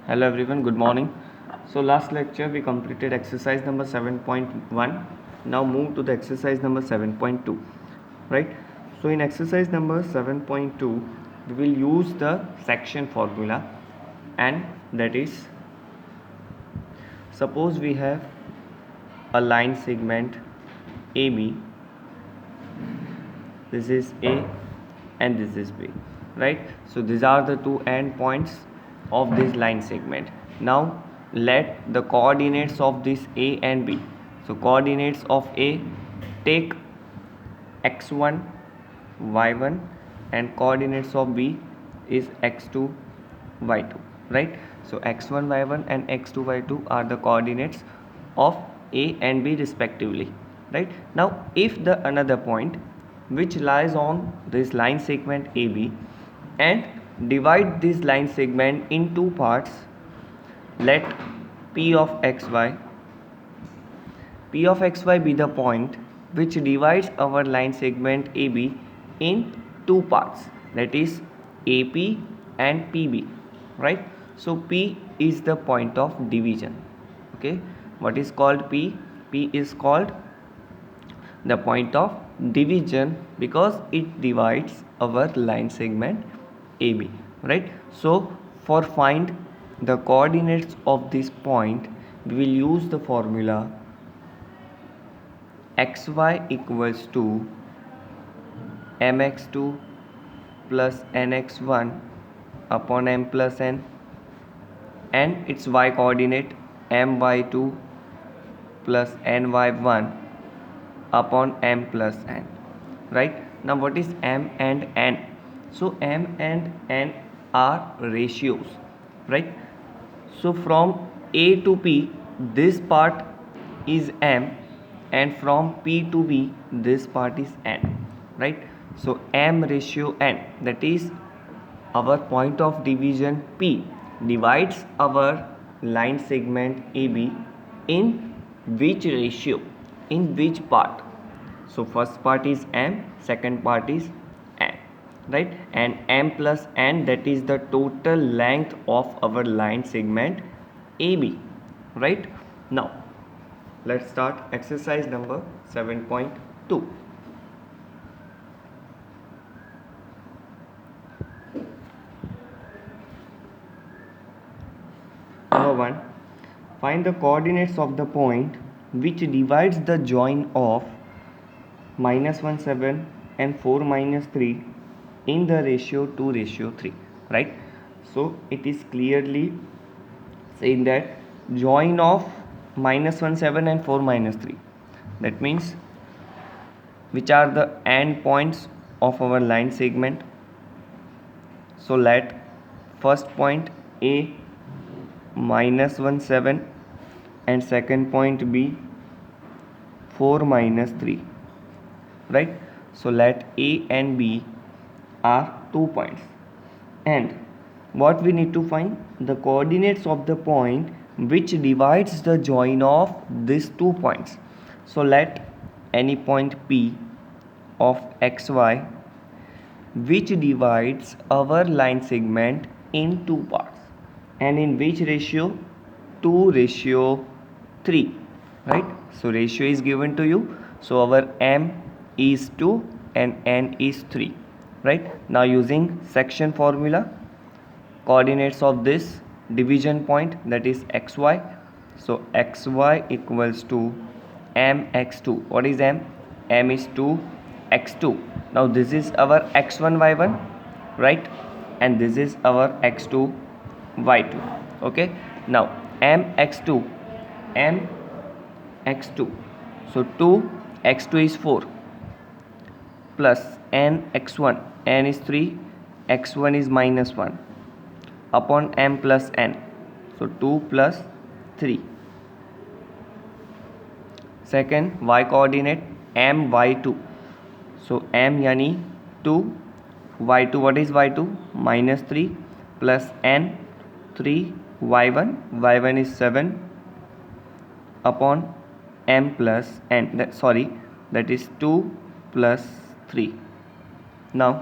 Hello everyone, good morning. So last lecture we completed exercise number 7.1. Now move to the exercise number 7.2. Right? So in exercise number 7.2 we will use the section formula, and that is, suppose we have a line segment AB. This is A and this is B, right? So these are the two end points of this line segment. Now let the coordinates of this A and B. So coordinates of A, take x1 y1, and coordinates of B is x2 y2, right? So x1 y1 and x2 y2 are the coordinates of A and B respectively, right? Now if the another point which lies on this line segment AB and divide this line segment in two parts, let P of xy be the point which divides our line segment AB in two parts, that is AP and PB, right? So P is the point of division. Okay, what is called P? P is called the point of division because it divides our line segment AB, right? So for find the coordinates of this point, we will use the formula xy equals to mx2 plus nx1 upon m plus n, and its y coordinate my2 plus ny1 upon m plus n, right? Now what is m and n? So m and n are ratios, right? So from A to P this part is m, and from P to B this part is n, right? So m ratio n, that is our point of division P divides our line segment AB in which ratio, in which part? So first part is m, second part is n, right? And m plus n, that is the total length of our line segment AB, right? Now let's start exercise number 7.2. Number 1, find the coordinates of the point which divides the join of -1 7 and 4 -3 in the ratio 2:3, right? So it is clearly saying that join of -1 7 and 4 -3, that means which are the end points of our line segment. So let first point A -1 7 and second point B 4 -3, right? So let A and B are 2 points, and what we need to find? The coordinates of the point which divides the join of these 2 points. So let any point P of xy which divides our line segment in two parts, and in which ratio? 2:3, right? So ratio is given to you, so our m is 2 and n is 3, right? Now using section formula, coordinates of this division point, that is xy, so xy equals to mx2. What is m? M is 2, x2. Now this is our x1 y1, right? And this is our x2 y2. Okay, now mx2, mx2, so 2 x2 is 4 plus n x1, n is 3, x1 is -1 upon m plus n, so 2 plus 3. Second y coordinate m y2, so m yani 2, y2, what is y2? -3 plus n 3, y1, y1 is 7 upon m plus n, that is 2 plus 3. Now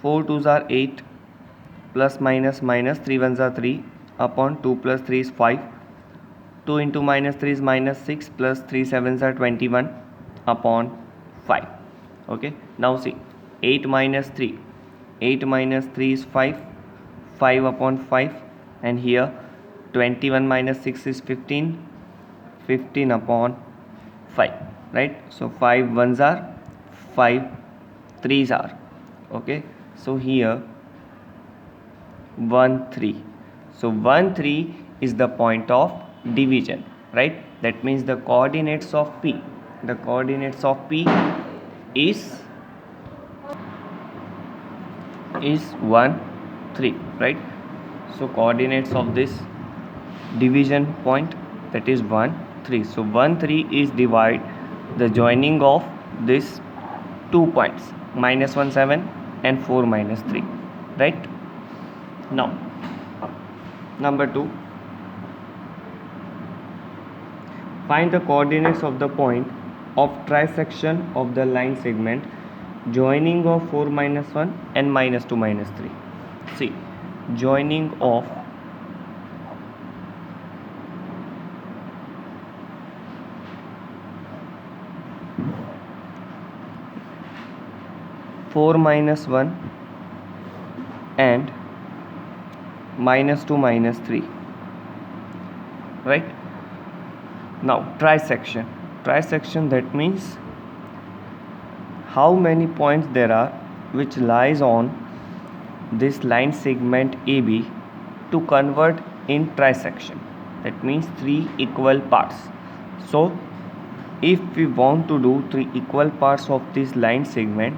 4 2s are 8 plus minus minus, 3 ones are 3 upon 2 plus 3 is 5. 2 into minus 3 is minus 6 plus 3 sevens are 21 upon 5. Okay, now see 8 minus 3. 8 minus 3 is 5. 5 upon 5, and here 21 minus 6 is 15. 15 upon 5, right? So 5 ones are 5 threes are. Okay, so here 1 3. So 1 3 is the point of division, right? That means the coordinates of P is 1 3, right? So coordinates of this division point, that is 1 3. So 1 3 is divide the joining of this 2 points, minus 1 7 and 4 minus 3, right? Now number 2, find the coordinates of the point of trisection of the line segment joining of 4 minus 1 and minus 2 minus 3. See, joining of 4 minus 1 and minus 2 minus 3, right? Now trisection, that means how many points there are which lies on this line segment AB to convert in trisection. That means 3 equal parts. So if we want to do 3 equal parts of this line segment,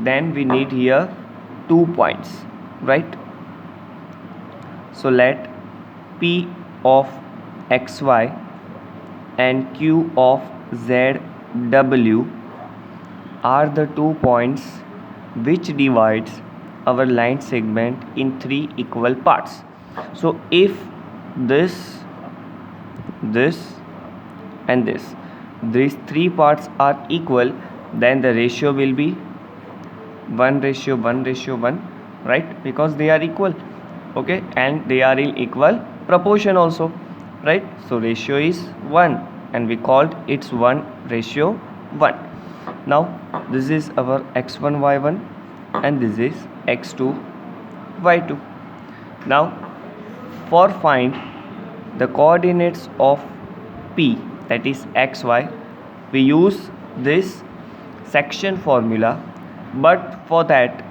then we need here 2 points, right? So let P of XY and Q of ZW are the 2 points which divides our line segment in 3 equal parts. So if this and these 3 parts are equal, then the ratio will be 1:1:1, right? Because they are equal. Okay, and they are in equal proportion also, right? So ratio is 1, and we called it's 1:1. Now this is our x1 y1 and this is x2 y2. Now for find the coordinates of P, that is xy, we use this section formula, but for that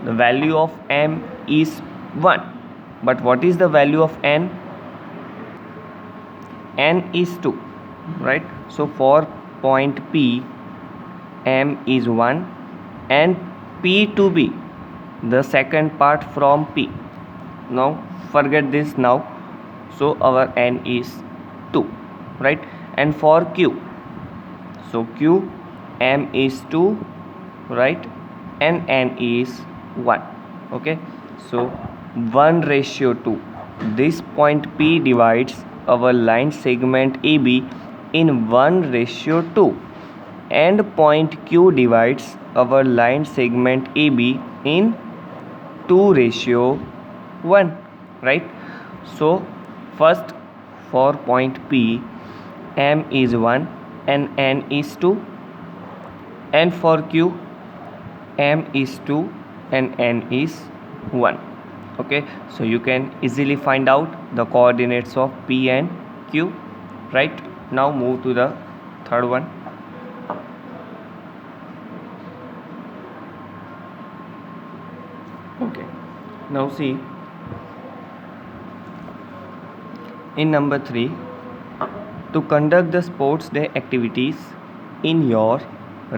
the value of m is 1. But what is the value of n? N is 2, right? So for point P, m is 1 and P to be the second part from P. Now forget this now. So our n is 2, right? And for Q, so Q, m is 2, right? And n is 1. Okay, so 1:2. This point P divides our line segment AB in 1:2, and point Q divides our line segment AB in 2:1, right? So first for point P, m is 1 and n is 2, and for Q, m is 2 and n is 1. Okay, so you can easily find out the coordinates of P and Q, right? Now move to the third one. Okay, now see in number 3, to conduct the sports day activities in your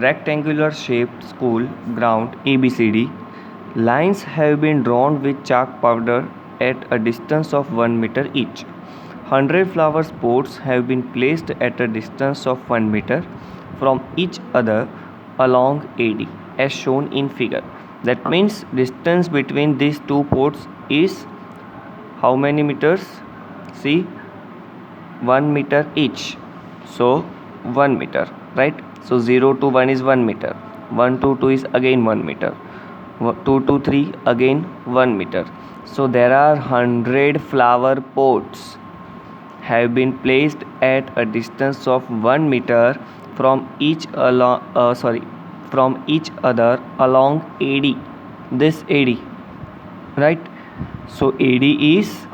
rectangular shaped school ground ABCD, lines have been drawn with chalk powder at a distance of 1 meter each. 100 flower pots have been placed at a distance of 1 meter from each other along AD as shown in figure. That means distance between these 2 pots is how many meters? See, 1 meter each. So 1 meter, right? So 0 to 1 is 1 meter. 1 to 2 is again 1 meter. 2 to 3 again 1 meter. So there are 100 flower pots have been placed at a distance of 1 meter from each other along AD, this AD, right? So AD is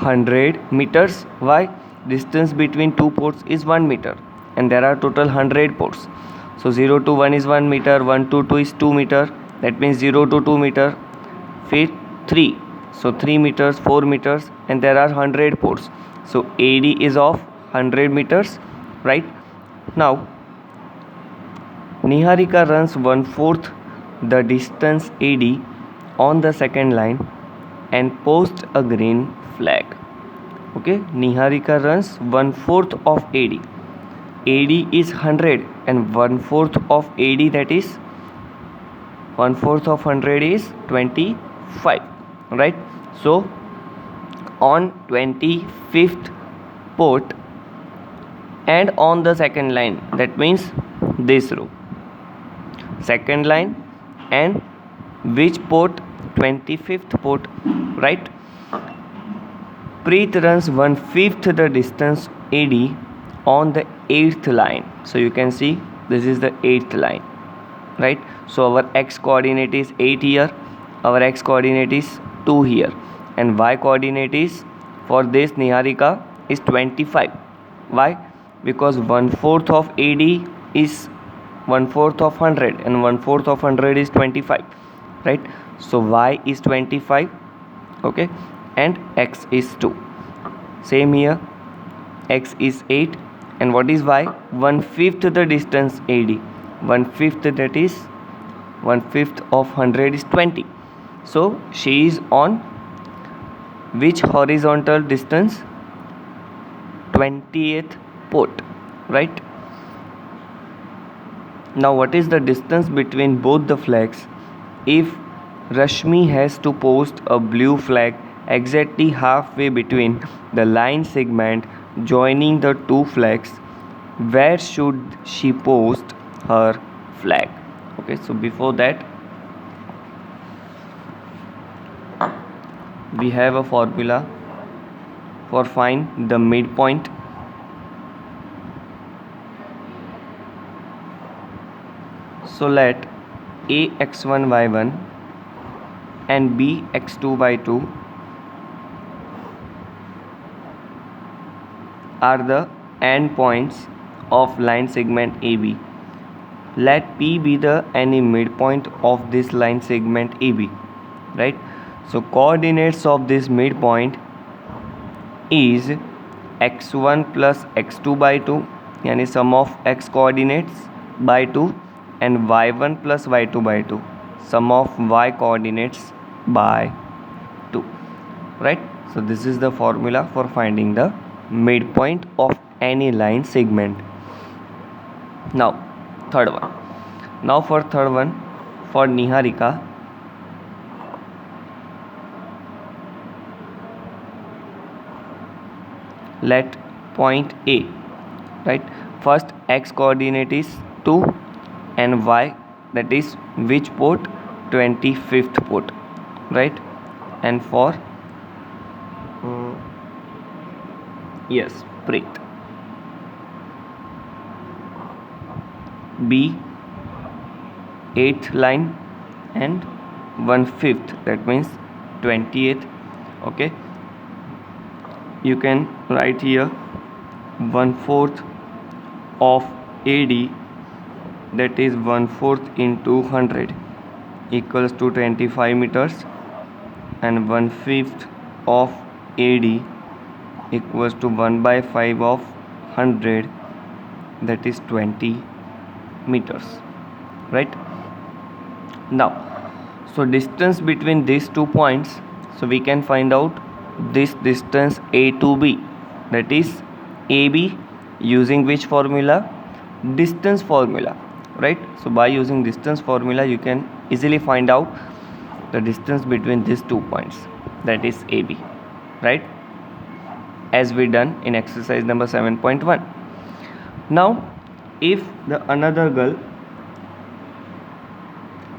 100 meters. Why? Distance between two pots is 1 meter and there are total 100 pots. So 0 to 1 is 1 meter, 1 to 2 is 2 meter, that means 0 to 2 meter, फिर 3, so 3 meters, 4 meters, and there are 100 pots. So AD is of 100 meters, right? Now Niharika runs 1/4 the distance AD on the second line and posts a green flag. Okay, Niharika runs 1/4 of AD. AD is 100 and 1/4 of AD, that is 1/4 of 100 is 25, right? So on 25th port and on the second line, that means this row, second line and which port? 25th port, right? Preet runs 1/5 the distance AD on the 8th line. So you can see this is the 8th line, right? So our x coordinate is 8 here, our x coordinate is 2 here, and y coordinate is for this Niharika is 25. Why? Because 1/4 of AD is 1/4 of 100 and 1/4 of 100 is 25, right? So y is 25, okay, and x is 2. Same here, x is 8 and what is y? 1/5 the distance AD, 1/5, that is 1/5 of 100 is 20. So she is on which horizontal distance? 20th port, right? Now what is the distance between both the flags? If Rashmi has to post a blue flag exactly halfway between the line segment joining the two flags, where should she post her flag? Okay, so before that we have a formula for find the midpoint. So let a x1 y1 and b x2 y2 are the end points of line segment AB. Let P be the any midpoint of this line segment AB, right? So coordinates of this midpoint is x1 plus x2 by 2, यानी sum of x coordinates by 2, and y1 plus y2 by 2, sum of y coordinates by 2, right? So this is the formula for finding the midpoint of any line segment. Now third one. Now for third one, for Niharika, let point A, right? First x coordinate is 2 and y, that is which port? 25th port, right? And for yes, Preet, B 8th line and 1/5, that means 20th. Okay, you can write here 1/4 of AD, that is 1/4 into 100 equals to 25 meters, and 1/5 of AD equals to 1/5 of 100, that is 20 meters, right? Now so distance between these 2 points, so we can find out this distance A to B, that is AB, using which formula? Distance formula, right? So by using distance formula you can easily find out the distance between these 2 points, that is AB, right? As we done in exercise number 7.1. Now if the another girl,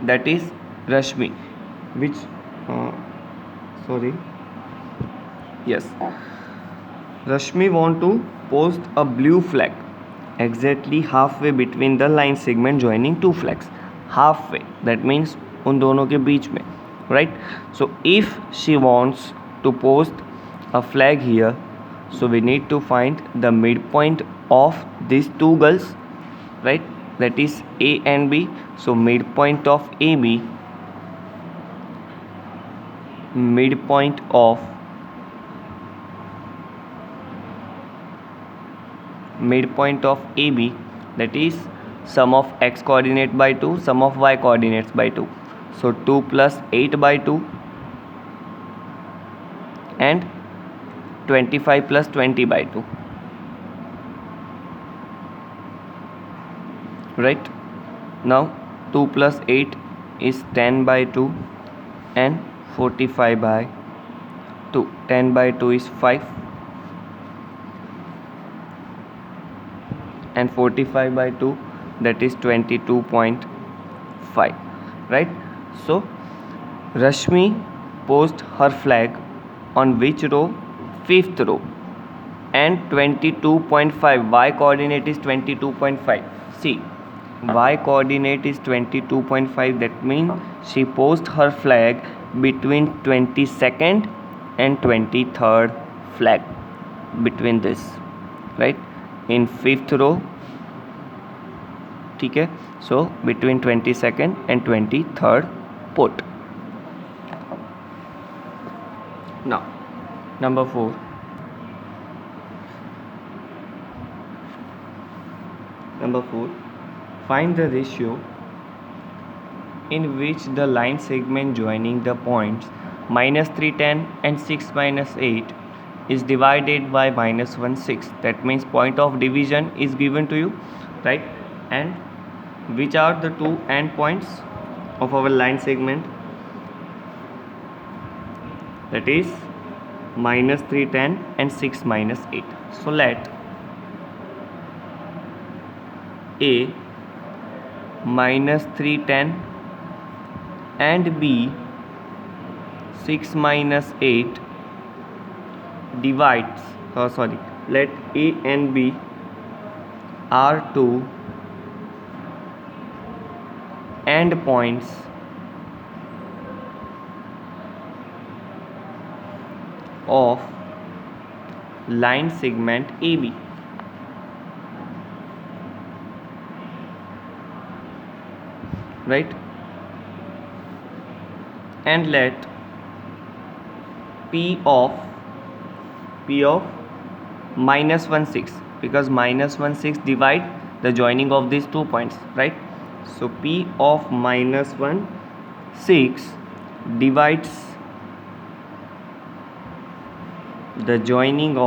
that is Rashmi, which sorry yes, Rashmi want to post a blue flag exactly halfway between the line segment joining two flags. Halfway, that means उन दोनों के बीच में, right? So if she wants to post a flag here, so we need to find the midpoint of these two girls, right? That is A and B. So midpoint of AB, midpoint of AB, that is sum of x coordinate by 2, sum of y coordinates by 2. So 2 plus 8 by 2 and 25 plus 20 by 2, right? Now 2 plus 8 is 10 by 2 and 45 by 2. 10 by 2 is 5 and 45 by 2, that is 22.5, right? So Rashmi post her flag on which row? Fifth row, and 22.5, y coordinate is 22.5. See, y coordinate is 22.5, that means she post her flag between 22nd and 23rd flag, between this, right? In fifth row, ठीक है? So between 22nd and 23rd put. Now number 4. Find the ratio in which the line segment joining the points -310 and 6-8 is divided by -1 6. That means point of division is given to you, right? And which are the two end points of our line segment? That is -310 and 6-8. So let A -310 and B 6-8 divides, let A and B are two end points of line segment AB. Right? And let P of -1 6, because -1 6 divide the joining of these 2 points, right? So P of -1 6 divides the joining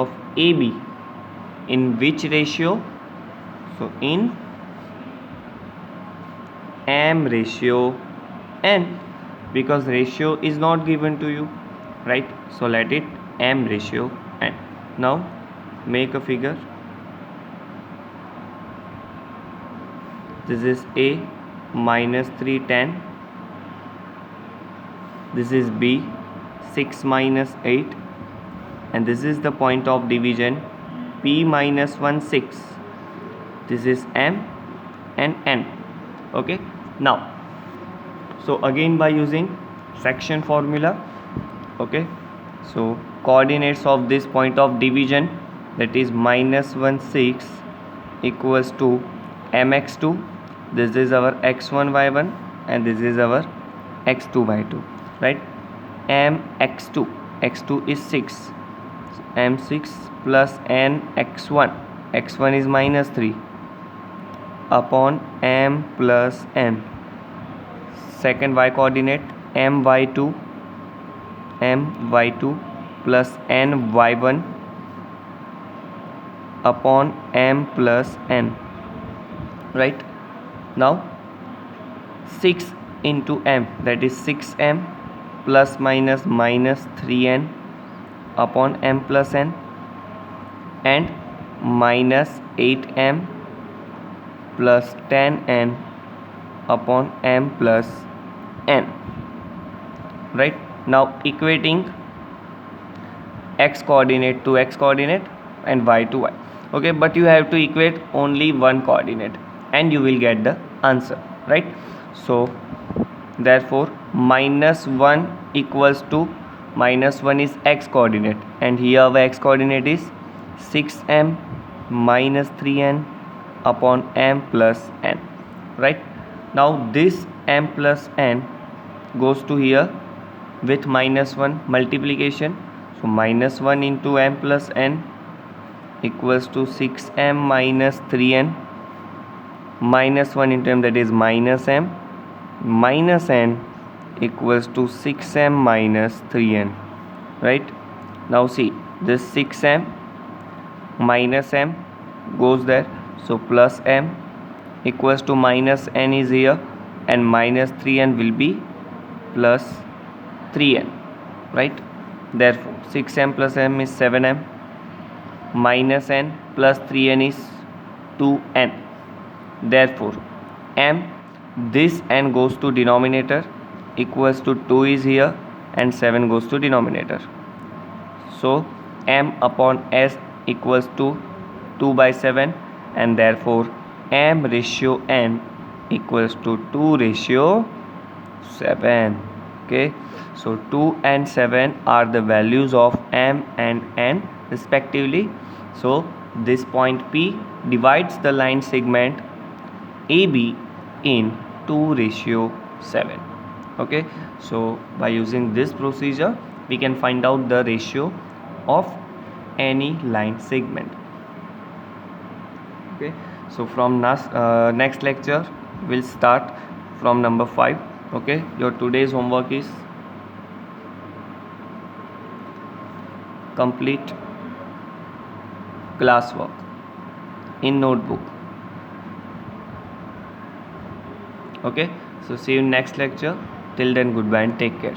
of AB in which ratio? So in M ratio N, because ratio is not given to you, right? So let it M ratio N. Now make a figure. This is A -310, this is B 6-8, and this is the point of division P -1 6. This is M and N. Okay, now so again by using section formula, okay, so coordinates of this point of division, that is -1 6 equals to mx2. This is our x1 y1 and this is our x2 y2, right? mx2, x2 is 6, m6 plus n x1, x1 is -3 upon m plus n. Second y coordinate my2 plus n y1 upon m plus n, right? Now 6 into m, that is 6m plus -3n upon m plus n, and minus 8m plus 10n upon m plus n. Right, now equating x coordinate to x coordinate and y to y. Okay, but you have to equate only one coordinate and you will get the answer, right? So therefore minus 1 equals to, minus 1 is x coordinate, and here our x coordinate is 6m minus 3n upon m plus n. Right, now this m plus n goes to here with minus 1 multiplication. So minus 1 into m plus n equals to 6m minus 3n, minus 1 into m, that is minus m, minus n equals to 6m minus 3n. Right, now see, this 6m minus m goes there, so plus m equals to minus n is here, and minus 3n will be plus 3n. Right, therefore 6m plus m is 7m, minus n plus 3n is 2n. Therefore m, this n goes to denominator, equals to 2 is here, and 7 goes to denominator. So m upon s equals to 2 by 7, and therefore m ratio n equals to 2 ratio 7. Okay, so 2 and 7 are the values of m and n respectively. So this point P divides the line segment AB in 2 ratio 7. Okay, so by using this procedure we can find out the ratio of any line segment. Okay, so from next lecture we'll start from number 5. Okay, your today's homework is complete classwork in notebook. Okay, so see you in next lecture. Till then, goodbye and take care.